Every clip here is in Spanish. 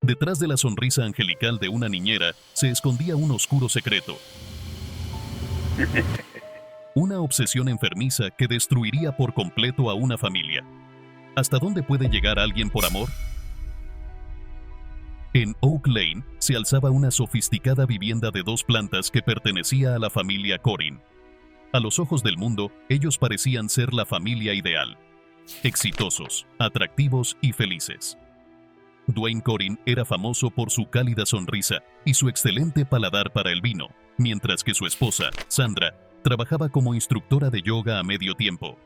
Detrás de la sonrisa angelical de una niñera se escondía un oscuro secreto, una obsesión enfermiza que destruiría por completo a una familia. ¿Hasta dónde puede llegar alguien por amor? En Oak Lane se alzaba una sofisticada vivienda de 2 plantas que pertenecía a la familia Corrin. A los ojos del mundo, ellos parecían ser la familia ideal. Exitosos, atractivos y felices. Dwayne Corrin era famoso por su cálida sonrisa y su excelente paladar para el vino, mientras que su esposa, Sandra, trabajaba como instructora de yoga a medio tiempo.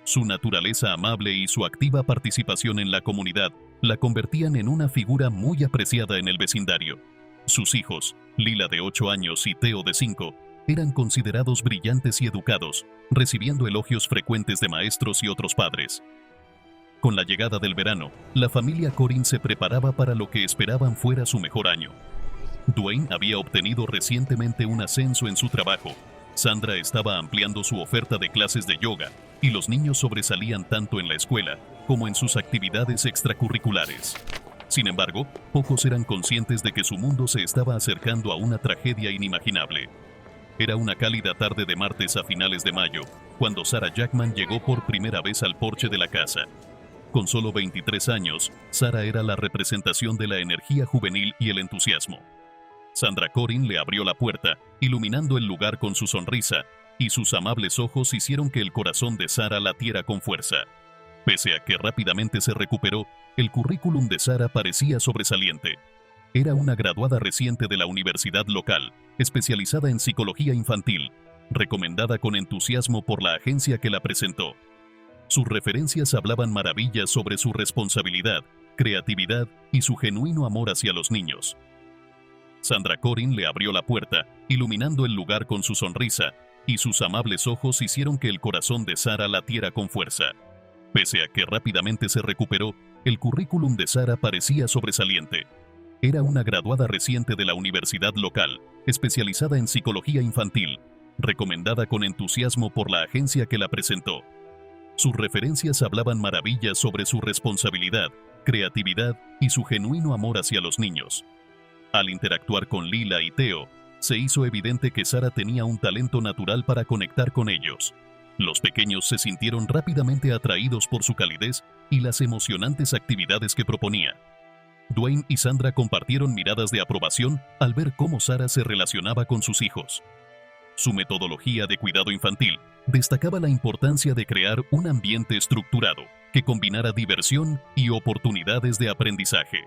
Su naturaleza amable y su activa participación en la comunidad la convertían en una figura muy apreciada en el vecindario. Sus hijos, Lila de 8 años y Theo de 5, eran considerados brillantes y educados, recibiendo elogios frecuentes de maestros y otros padres. Con la llegada del verano, la familia Corrin se preparaba para lo que esperaban fuera su mejor año. Dwayne había obtenido recientemente un ascenso en su trabajo. Sandra estaba ampliando su oferta de clases de yoga y los niños sobresalían tanto en la escuela como en sus actividades extracurriculares. Sin embargo, pocos eran conscientes de que su mundo se estaba acercando a una tragedia inimaginable. Era una cálida tarde de martes a finales de mayo, cuando Sarah Jackman llegó por primera vez al porche de la casa. Con solo 23 años, Sarah era la representación de la energía juvenil y el entusiasmo. Sandra Corrin le abrió la puerta, iluminando el lugar con su sonrisa, y sus amables ojos hicieron que el corazón de Sarah latiera con fuerza. Pese a que rápidamente se recuperó, el currículum de Sarah parecía sobresaliente. Era una graduada reciente de la universidad local, especializada en psicología infantil, recomendada con entusiasmo por la agencia que la presentó. Sus referencias hablaban maravillas sobre su responsabilidad, creatividad y su genuino amor hacia los niños. Sandra Corrin le abrió la puerta, iluminando el lugar con su sonrisa, y sus amables ojos hicieron que el corazón de Sarah latiera con fuerza. Pese a que rápidamente se recuperó, el currículum de Sarah parecía sobresaliente. Era una graduada reciente de la universidad local, especializada en psicología infantil, recomendada con entusiasmo por la agencia que la presentó. Sus referencias hablaban maravillas sobre su responsabilidad, creatividad y su genuino amor hacia los niños. Al interactuar con Lila y Theo, se hizo evidente que Sarah tenía un talento natural para conectar con ellos. Los pequeños se sintieron rápidamente atraídos por su calidez y las emocionantes actividades que proponía. Dwayne y Sandra compartieron miradas de aprobación al ver cómo Sarah se relacionaba con sus hijos. Su metodología de cuidado infantil destacaba la importancia de crear un ambiente estructurado que combinara diversión y oportunidades de aprendizaje.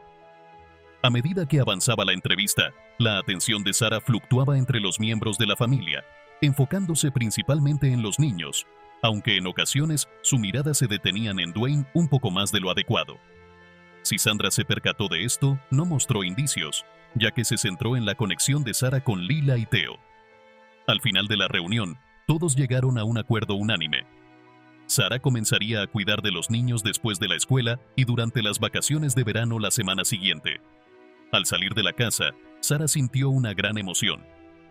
A medida que avanzaba la entrevista, la atención de Sarah fluctuaba entre los miembros de la familia, enfocándose principalmente en los niños, aunque en ocasiones su mirada se detenía en Dwayne un poco más de lo adecuado. Si Sandra se percató de esto, no mostró indicios, ya que se centró en la conexión de Sarah con Lila y Theo. Al final de la reunión, todos llegaron a un acuerdo unánime. Sarah comenzaría a cuidar de los niños después de la escuela y durante las vacaciones de verano la semana siguiente. Al salir de la casa, Sarah sintió una gran emoción,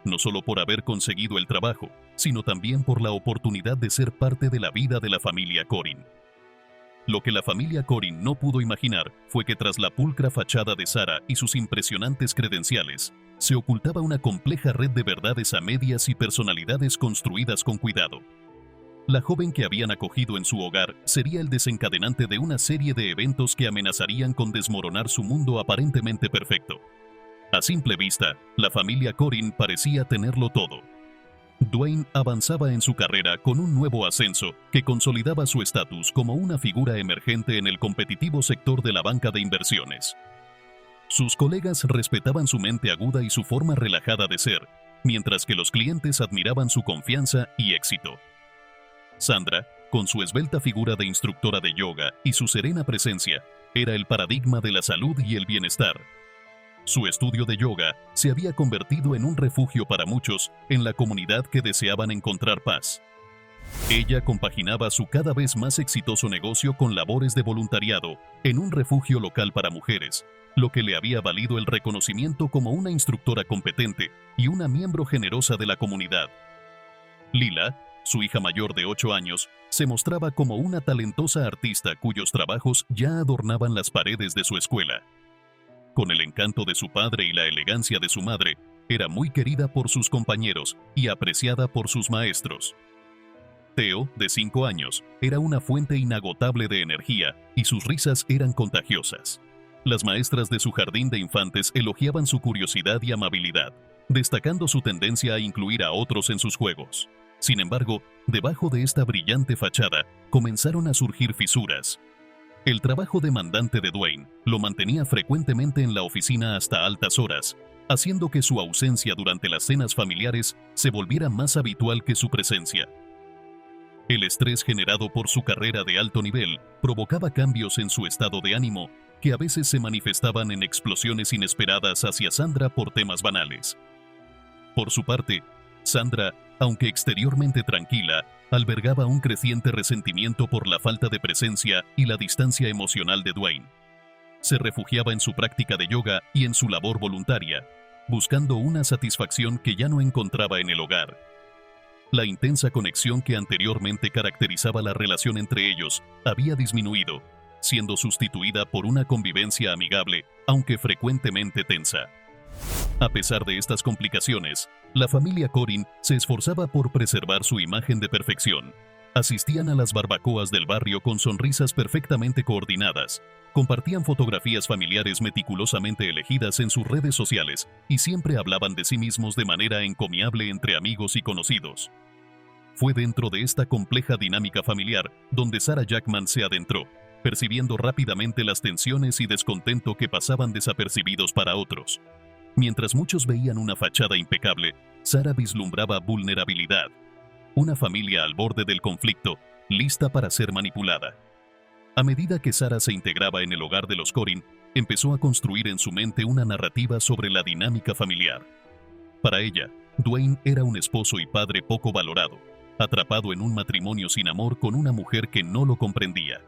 no solo por haber conseguido el trabajo, sino también por la oportunidad de ser parte de la vida de la familia Corrin. Lo que la familia Corrin no pudo imaginar fue que tras la pulcra fachada de Sarah y sus impresionantes credenciales, se ocultaba una compleja red de verdades a medias y personalidades construidas con cuidado. La joven que habían acogido en su hogar sería el desencadenante de una serie de eventos que amenazarían con desmoronar su mundo aparentemente perfecto. A simple vista, la familia Corrin parecía tenerlo todo. Dwayne avanzaba en su carrera con un nuevo ascenso que consolidaba su estatus como una figura emergente en el competitivo sector de la banca de inversiones. Sus colegas respetaban su mente aguda y su forma relajada de ser, mientras que los clientes admiraban su confianza y éxito. Sandra, con su esbelta figura de instructora de yoga y su serena presencia, era el paradigma de la salud y el bienestar. Su estudio de yoga se había convertido en un refugio para muchos en la comunidad que deseaban encontrar paz. Ella compaginaba su cada vez más exitoso negocio con labores de voluntariado en un refugio local para mujeres, lo que le había valido el reconocimiento como una instructora competente y una miembro generosa de la comunidad. Lila, su hija mayor de 8 años, se mostraba como una talentosa artista cuyos trabajos ya adornaban las paredes de su escuela. con el encanto de su padre y la elegancia de su madre, era muy querida por sus compañeros y apreciada por sus maestros. Theo, de 5 años, era una fuente inagotable de energía y sus risas eran contagiosas. Las maestras de su jardín de infantes elogiaban su curiosidad y amabilidad, destacando su tendencia a incluir a otros en sus juegos. Sin embargo, debajo de esta brillante fachada, comenzaron a surgir fisuras. El trabajo demandante de Dwayne lo mantenía frecuentemente en la oficina hasta altas horas, haciendo que su ausencia durante las cenas familiares se volviera más habitual que su presencia. El estrés generado por su carrera de alto nivel provocaba cambios en su estado de ánimo que a veces se manifestaban en explosiones inesperadas hacia Sandra por temas banales. Por su parte, Sandra, aunque exteriormente tranquila, albergaba un creciente resentimiento por la falta de presencia y la distancia emocional de Dwayne. Se refugiaba en su práctica de yoga y en su labor voluntaria, buscando una satisfacción que ya no encontraba en el hogar. La intensa conexión que anteriormente caracterizaba la relación entre ellos había disminuido, siendo sustituida por una convivencia amigable, aunque frecuentemente tensa. A pesar de estas complicaciones, la familia Corin se esforzaba por preservar su imagen de perfección. Asistían a las barbacoas del barrio con sonrisas perfectamente coordinadas, compartían fotografías familiares meticulosamente elegidas en sus redes sociales y siempre hablaban de sí mismos de manera encomiable entre amigos y conocidos. Fue dentro de esta compleja dinámica familiar donde Sarah Jackman se adentró, percibiendo rápidamente las tensiones y descontento que pasaban desapercibidos para otros. Mientras muchos veían una fachada impecable, Sarah vislumbraba vulnerabilidad. Una familia al borde del conflicto, lista para ser manipulada. A medida que Sarah se integraba en el hogar de los Corin, empezó a construir en su mente una narrativa sobre la dinámica familiar. Para ella, Dwayne era un esposo y padre poco valorado, atrapado en un matrimonio sin amor con una mujer que no lo comprendía.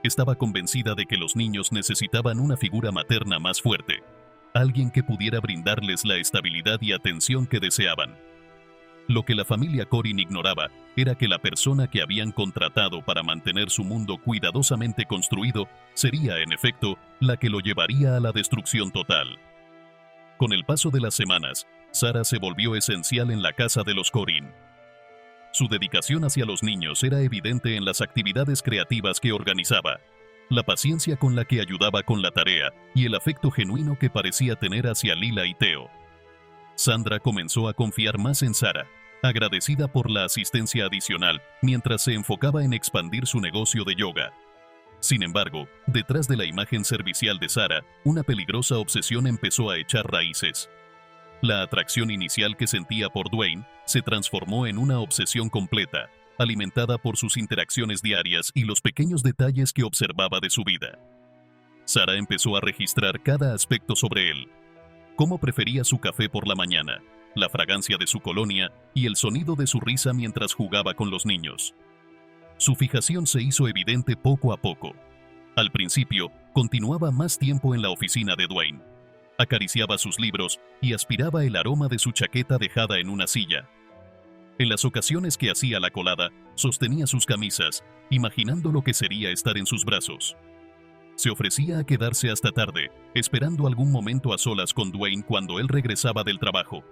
Estaba convencida de que los niños necesitaban una figura materna más fuerte, alguien que pudiera brindarles la estabilidad y atención que deseaban. Lo que la familia Corin ignoraba era que la persona que habían contratado para mantener su mundo cuidadosamente construido sería, en efecto, la que lo llevaría a la destrucción total. Con el paso de las semanas, Sarah se volvió esencial en la casa de los Corin. Su dedicación hacia los niños era evidente en las actividades creativas que organizaba, la paciencia con la que ayudaba con la tarea y el afecto genuino que parecía tener hacia Lila y Theo. Sandra comenzó a confiar más en Sarah, agradecida por la asistencia adicional mientras se enfocaba en expandir su negocio de yoga. Sin embargo, detrás de la imagen servicial de Sarah, una peligrosa obsesión empezó a echar raíces. La atracción inicial que sentía por Dwayne se transformó en una obsesión completa, alimentada por sus interacciones diarias y los pequeños detalles que observaba de su vida. Sarah empezó a registrar cada aspecto sobre él: cómo prefería su café por la mañana, la fragancia de su colonia y el sonido de su risa mientras jugaba con los niños. Su fijación se hizo evidente poco a poco. Al principio, continuaba más tiempo en la oficina de Dwayne. Acariciaba sus libros y aspiraba el aroma de su chaqueta dejada en una silla. En las ocasiones que hacía la colada, sostenía sus camisas, imaginando lo que sería estar en sus brazos. Se ofrecía a quedarse hasta tarde, esperando algún momento a solas con Dwayne cuando él regresaba del trabajo.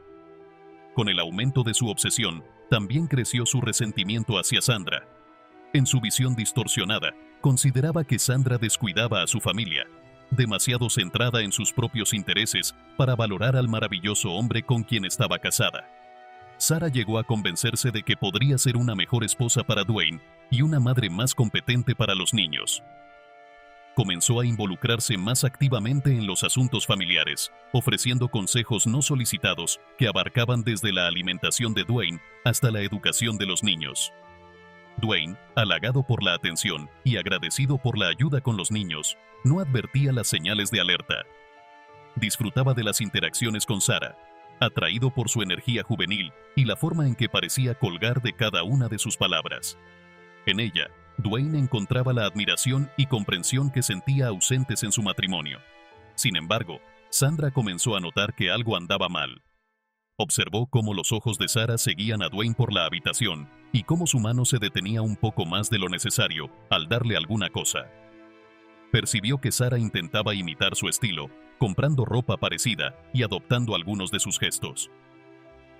Con el aumento de su obsesión, también creció su resentimiento hacia Sandra. En su visión distorsionada, consideraba que Sandra descuidaba a su familia, demasiado centrada en sus propios intereses para valorar al maravilloso hombre con quien estaba casada. Sarah llegó a convencerse de que podría ser una mejor esposa para Dwayne y una madre más competente para los niños. Comenzó a involucrarse más activamente en los asuntos familiares, ofreciendo consejos no solicitados que abarcaban desde la alimentación de Dwayne hasta la educación de los niños. Dwayne, halagado por la atención y agradecido por la ayuda con los niños, no advertía las señales de alerta. Disfrutaba de las interacciones con Sarah, atraído por su energía juvenil y la forma en que parecía colgar de cada una de sus palabras. En ella, Dwayne encontraba la admiración y comprensión que sentía ausentes en su matrimonio. Sin embargo, Sandra comenzó a notar que algo andaba mal. Observó cómo los ojos de Sarah seguían a Dwayne por la habitación y cómo su mano se detenía un poco más de lo necesario al darle alguna cosa. Percibió que Sarah intentaba imitar su estilo, comprando ropa parecida y adoptando algunos de sus gestos.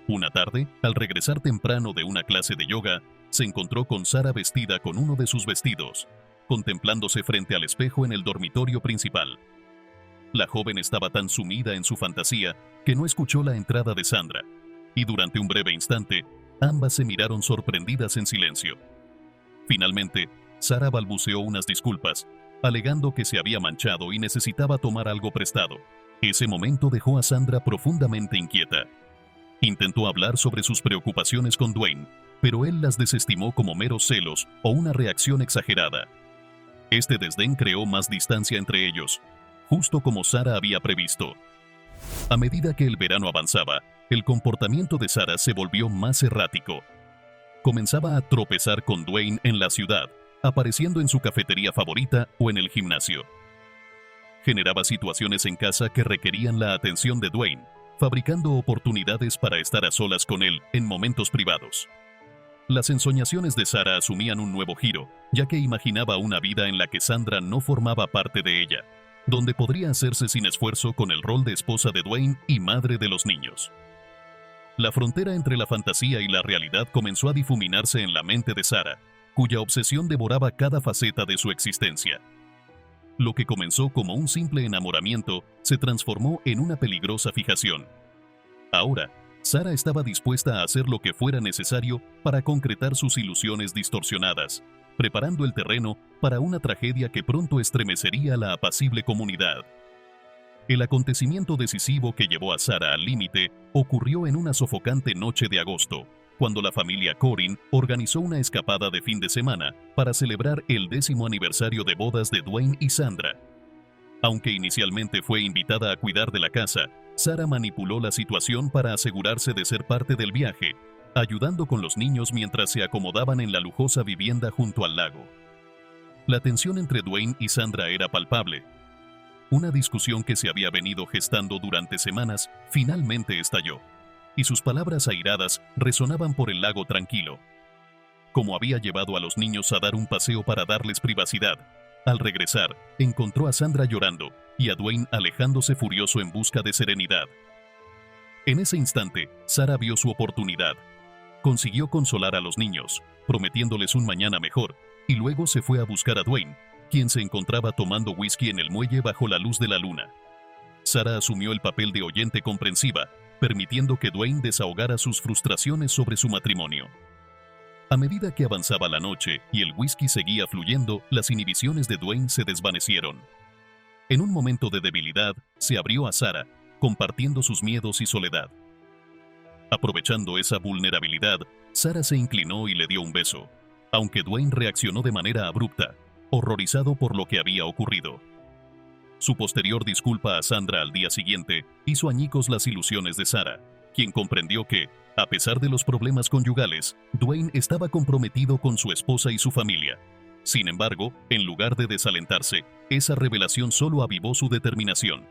Una tarde, al regresar temprano de una clase de yoga, se encontró con Sara vestida con uno de sus vestidos, contemplándose frente al espejo en el dormitorio principal. La joven estaba tan sumida en su fantasía que no escuchó la entrada de Sandra, y durante un breve instante, ambas se miraron sorprendidas en silencio. Finalmente, Sara balbuceó unas disculpas, alegando que se había manchado y necesitaba tomar algo prestado. Ese momento dejó a Sandra profundamente inquieta. Intentó hablar sobre sus preocupaciones con Dwayne, pero él las desestimó como meros celos o una reacción exagerada. Este desdén creó más distancia entre ellos, justo como Sara había previsto. A medida que el verano avanzaba, el comportamiento de Sara se volvió más errático. Comenzaba a tropezar con Dwayne en la ciudad, apareciendo en su cafetería favorita o en el gimnasio. Generaba situaciones en casa que requerían la atención de Dwayne, fabricando oportunidades para estar a solas con él en momentos privados. Las ensoñaciones de Sara asumían un nuevo giro, ya que imaginaba una vida en la que Sandra no formaba parte de ella, donde podría hacerse sin esfuerzo con el rol de esposa de Dwayne y madre de los niños. La frontera entre la fantasía y la realidad comenzó a difuminarse en la mente de Sara, cuya obsesión devoraba cada faceta de su existencia. Lo que comenzó como un simple enamoramiento se transformó en una peligrosa fijación. Ahora, Sara estaba dispuesta a hacer lo que fuera necesario para concretar sus ilusiones distorsionadas, preparando el terreno para una tragedia que pronto estremecería a la apacible comunidad. El acontecimiento decisivo que llevó a Sara al límite ocurrió en una sofocante noche de agosto, cuando la familia Corin organizó una escapada de fin de semana para celebrar el 10º aniversario de bodas de Dwayne y Sandra. Aunque inicialmente fue invitada a cuidar de la casa, Sara manipuló la situación para asegurarse de ser parte del viaje, ayudando con los niños mientras se acomodaban en la lujosa vivienda junto al lago. La tensión entre Dwayne y Sandra era palpable. Una discusión que se había venido gestando durante semanas finalmente estalló, y sus palabras airadas resonaban por el lago tranquilo. Como había llevado a los niños a dar un paseo para darles privacidad, al regresar, encontró a Sandra llorando y a Dwayne alejándose furioso en busca de serenidad. En ese instante, Sara vio su oportunidad. Consiguió consolar a los niños, prometiéndoles un mañana mejor, y luego se fue a buscar a Dwayne, quien se encontraba tomando whisky en el muelle bajo la luz de la luna. Sara asumió el papel de oyente comprensiva, permitiendo que Dwayne desahogara sus frustraciones sobre su matrimonio. A medida que avanzaba la noche y el whisky seguía fluyendo, las inhibiciones de Dwayne se desvanecieron. En un momento de debilidad, se abrió a Sara, compartiendo sus miedos y soledad. Aprovechando esa vulnerabilidad, Sara se inclinó y le dio un beso, aunque Dwayne reaccionó de manera abrupta, horrorizado por lo que había ocurrido. Su posterior disculpa a Sandra al día siguiente hizo añicos las ilusiones de Sara, quien comprendió que, a pesar de los problemas conyugales, Dwayne estaba comprometido con su esposa y su familia. Sin embargo, en lugar de desalentarse, esa revelación solo avivó su determinación.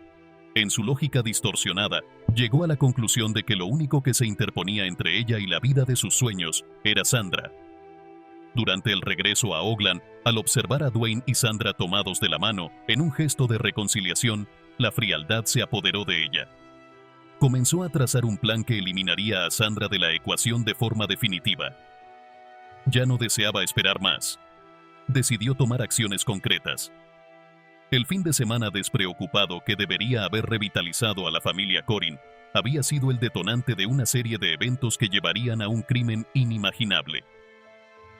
En su lógica distorsionada, llegó a la conclusión de que lo único que se interponía entre ella y la vida de sus sueños era Sandra. Durante el regreso a Oakland, al observar a Dwayne y Sandra tomados de la mano en un gesto de reconciliación, la frialdad se apoderó de ella. Comenzó a trazar un plan que eliminaría a Sandra de la ecuación de forma definitiva. Ya no deseaba esperar más. Decidió tomar acciones concretas. El fin de semana despreocupado que debería haber revitalizado a la familia Corin había sido el detonante de una serie de eventos que llevarían a un crimen inimaginable.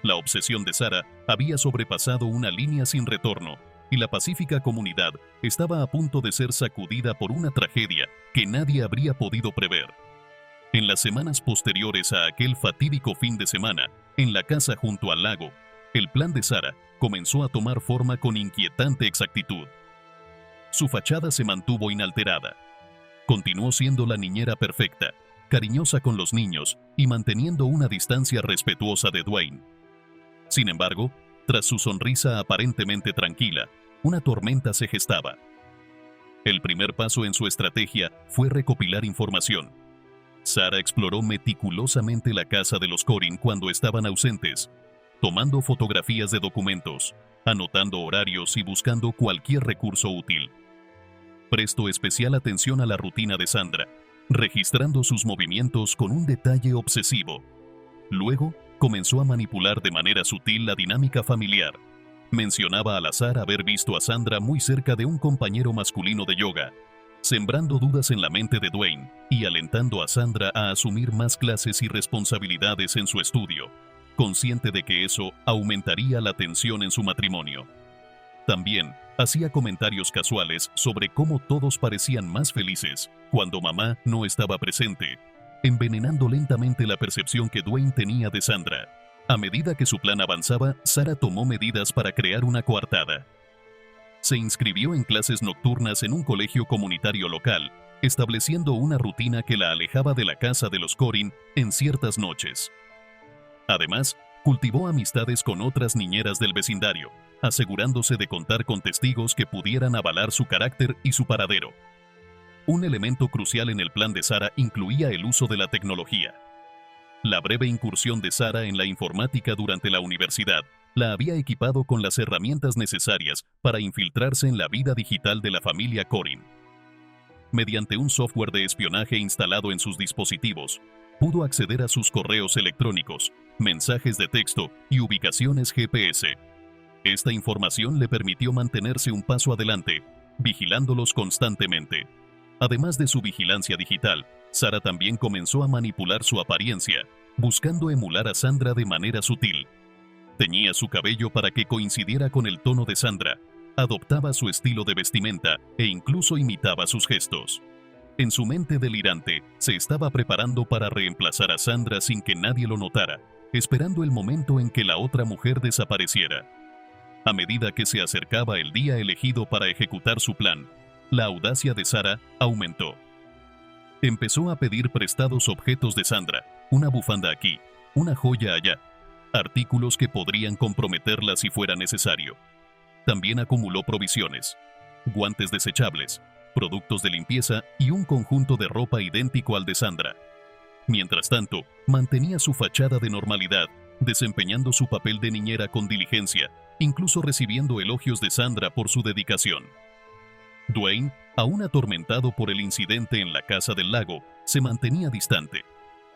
La obsesión de Sara había sobrepasado una línea sin retorno, y la pacífica comunidad estaba a punto de ser sacudida por una tragedia que nadie habría podido prever. En las semanas posteriores a aquel fatídico fin de semana, en la casa junto al lago, el plan de Sara comenzó a tomar forma con inquietante exactitud. Su fachada se mantuvo inalterada. Continuó siendo la niñera perfecta, cariñosa con los niños y manteniendo una distancia respetuosa de Dwayne. Sin embargo, tras su sonrisa aparentemente tranquila, una tormenta se gestaba. El primer paso en su estrategia fue recopilar información. Sara exploró meticulosamente la casa de los Corin cuando estaban ausentes, tomando fotografías de documentos, anotando horarios y buscando cualquier recurso útil. Prestó especial atención a la rutina de Sandra, registrando sus movimientos con un detalle obsesivo. Luego, comenzó a manipular de manera sutil la dinámica familiar. Mencionaba al azar haber visto a Sandra muy cerca de un compañero masculino de yoga, sembrando dudas en la mente de Dwayne y alentando a Sandra a asumir más clases y responsabilidades en su estudio, consciente de que eso aumentaría la tensión en su matrimonio. También hacía comentarios casuales sobre cómo todos parecían más felices cuando mamá no estaba presente, envenenando lentamente la percepción que Dwayne tenía de Sandra. A medida que su plan avanzaba, Sarah tomó medidas para crear una coartada. Se inscribió en clases nocturnas en un colegio comunitario local, estableciendo una rutina que la alejaba de la casa de los Corrin en ciertas noches. Además, cultivó amistades con otras niñeras del vecindario, asegurándose de contar con testigos que pudieran avalar su carácter y su paradero. Un elemento crucial en el plan de Sarah incluía el uso de la tecnología. La breve incursión de Sarah en la informática durante la universidad la había equipado con las herramientas necesarias para infiltrarse en la vida digital de la familia Corrin. Mediante un software de espionaje instalado en sus dispositivos, pudo acceder a sus correos electrónicos, mensajes de texto y ubicaciones GPS. Esta información le permitió mantenerse un paso adelante, vigilándolos constantemente. Además de su vigilancia digital, Sarah también comenzó a manipular su apariencia, buscando emular a Sandra de manera sutil. Teñía su cabello para que coincidiera con el tono de Sandra, adoptaba su estilo de vestimenta e incluso imitaba sus gestos. En su mente delirante, se estaba preparando para reemplazar a Sandra sin que nadie lo notara, esperando el momento en que la otra mujer desapareciera. A medida que se acercaba el día elegido para ejecutar su plan, la audacia de Sarah aumentó. Empezó a pedir prestados objetos de Sandra, una bufanda aquí, una joya allá, artículos que podrían comprometerla si fuera necesario. También acumuló provisiones, guantes desechables, productos de limpieza y un conjunto de ropa idéntico al de Sandra. Mientras tanto, mantenía su fachada de normalidad, desempeñando su papel de niñera con diligencia, incluso recibiendo elogios de Sandra por su dedicación. Dwayne, aún atormentado por el incidente en la casa del lago, se mantenía distante,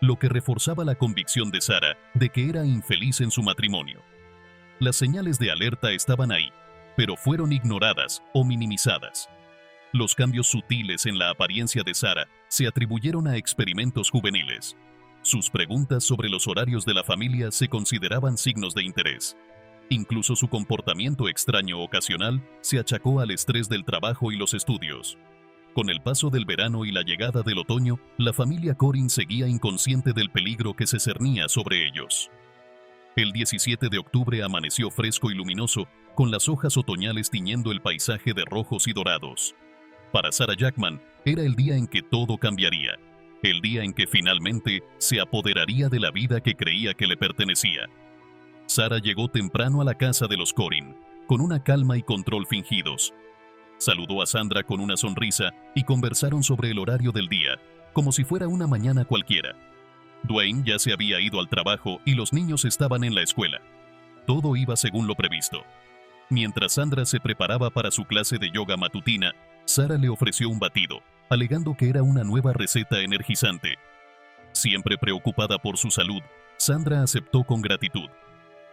lo que reforzaba la convicción de Sarah de que era infeliz en su matrimonio. Las señales de alerta estaban ahí, pero fueron ignoradas o minimizadas. Los cambios sutiles en la apariencia de Sarah se atribuyeron a experimentos juveniles. Sus preguntas sobre los horarios de la familia se consideraban signos de interés. Incluso su comportamiento extraño ocasional se achacó al estrés del trabajo y los estudios. Con el paso del verano y la llegada del otoño, la familia Corrin seguía inconsciente del peligro que se cernía sobre ellos. El 17 de octubre amaneció fresco y luminoso, con las hojas otoñales tiñendo el paisaje de rojos y dorados. Para Sarah Jackman, era el día en que todo cambiaría, el día en que finalmente se apoderaría de la vida que creía que le pertenecía. Sarah llegó temprano a la casa de los Corrin, con una calma y control fingidos. Saludó a Sandra con una sonrisa y conversaron sobre el horario del día, como si fuera una mañana cualquiera. Dwayne ya se había ido al trabajo y los niños estaban en la escuela. Todo iba según lo previsto. Mientras Sandra se preparaba para su clase de yoga matutina, Sarah le ofreció un batido, alegando que era una nueva receta energizante. Siempre preocupada por su salud, Sandra aceptó con gratitud.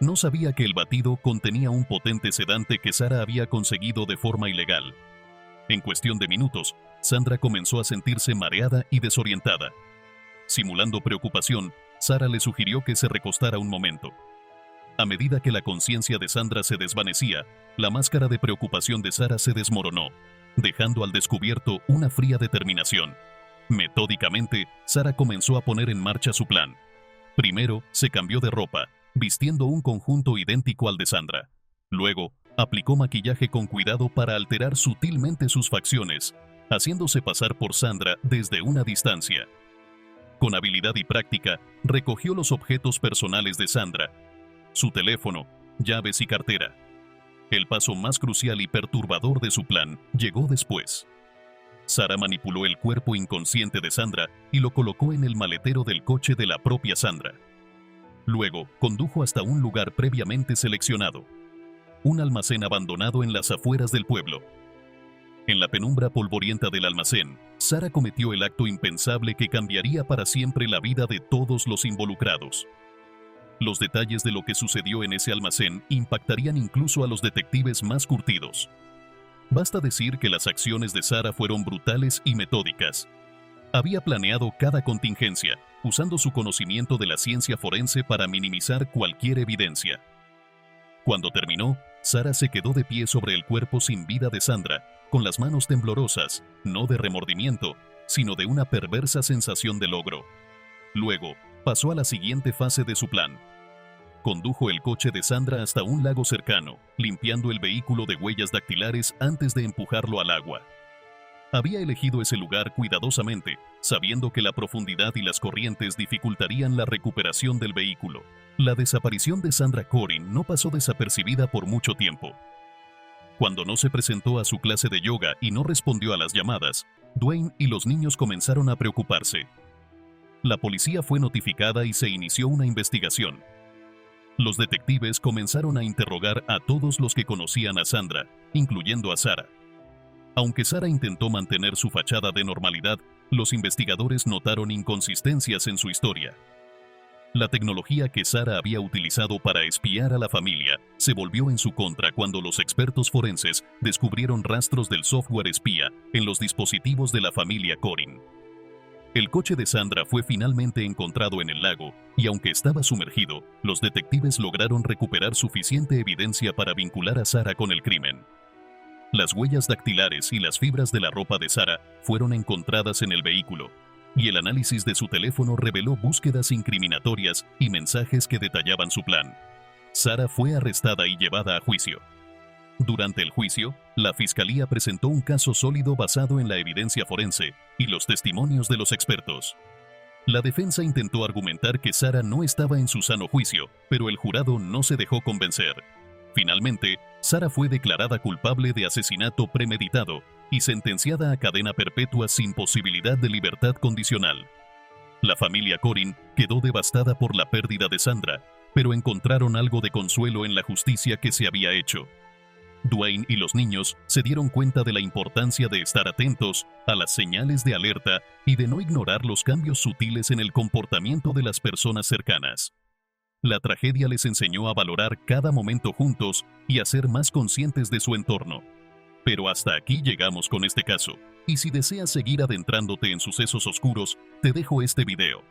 No sabía que el batido contenía un potente sedante que Sarah había conseguido de forma ilegal. En cuestión de minutos, Sandra comenzó a sentirse mareada y desorientada. Simulando preocupación, Sarah le sugirió que se recostara un momento. A medida que la conciencia de Sandra se desvanecía, la máscara de preocupación de Sarah se desmoronó, dejando al descubierto una fría determinación. Metódicamente, Sarah comenzó a poner en marcha su plan. Primero, se cambió de ropa, vistiendo un conjunto idéntico al de Sandra. Luego, aplicó maquillaje con cuidado para alterar sutilmente sus facciones, haciéndose pasar por Sandra desde una distancia. Con habilidad y práctica, recogió los objetos personales de Sandra, su teléfono, llaves y cartera. El paso más crucial y perturbador de su plan llegó después. Sarah manipuló el cuerpo inconsciente de Sandra y lo colocó en el maletero del coche de la propia Sandra. Luego, condujo hasta un lugar previamente seleccionado, un almacén abandonado en las afueras del pueblo. En la penumbra polvorienta del almacén, Sara cometió el acto impensable que cambiaría para siempre la vida de todos los involucrados. Los detalles de lo que sucedió en ese almacén impactarían incluso a los detectives más curtidos. Basta decir que las acciones de Sara fueron brutales y metódicas. Había planeado cada contingencia, usando su conocimiento de la ciencia forense para minimizar cualquier evidencia. Cuando terminó, Sara se quedó de pie sobre el cuerpo sin vida de Sandra, con las manos temblorosas, no de remordimiento, sino de una perversa sensación de logro. Luego, pasó a la siguiente fase de su plan. Condujo el coche de Sandra hasta un lago cercano, limpiando el vehículo de huellas dactilares antes de empujarlo al agua. Había elegido ese lugar cuidadosamente, sabiendo que la profundidad y las corrientes dificultarían la recuperación del vehículo. La desaparición de Sandra Corin no pasó desapercibida por mucho tiempo. Cuando no se presentó a su clase de yoga y no respondió a las llamadas, Dwayne y los niños comenzaron a preocuparse. La policía fue notificada y se inició una investigación. Los detectives comenzaron a interrogar a todos los que conocían a Sandra, incluyendo a Sara. Aunque Sara intentó mantener su fachada de normalidad, los investigadores notaron inconsistencias en su historia. La tecnología que Sara había utilizado para espiar a la familia se volvió en su contra cuando los expertos forenses descubrieron rastros del software espía en los dispositivos de la familia Corin. El coche de Sandra fue finalmente encontrado en el lago, y aunque estaba sumergido, los detectives lograron recuperar suficiente evidencia para vincular a Sara con el crimen. Las huellas dactilares y las fibras de la ropa de Sara fueron encontradas en el vehículo, y el análisis de su teléfono reveló búsquedas incriminatorias y mensajes que detallaban su plan. Sara fue arrestada y llevada a juicio. Durante el juicio, la fiscalía presentó un caso sólido basado en la evidencia forense y los testimonios de los expertos. La defensa intentó argumentar que Sara no estaba en su sano juicio, pero el jurado no se dejó convencer. Finalmente, Sara fue declarada culpable de asesinato premeditado y sentenciada a cadena perpetua sin posibilidad de libertad condicional. La familia Corin quedó devastada por la pérdida de Sandra, pero encontraron algo de consuelo en la justicia que se había hecho. Dwayne y los niños se dieron cuenta de la importancia de estar atentos a las señales de alerta y de no ignorar los cambios sutiles en el comportamiento de las personas cercanas. La tragedia les enseñó a valorar cada momento juntos y a ser más conscientes de su entorno. Pero hasta aquí llegamos con este caso, y si deseas seguir adentrándote en sucesos oscuros, te dejo este video.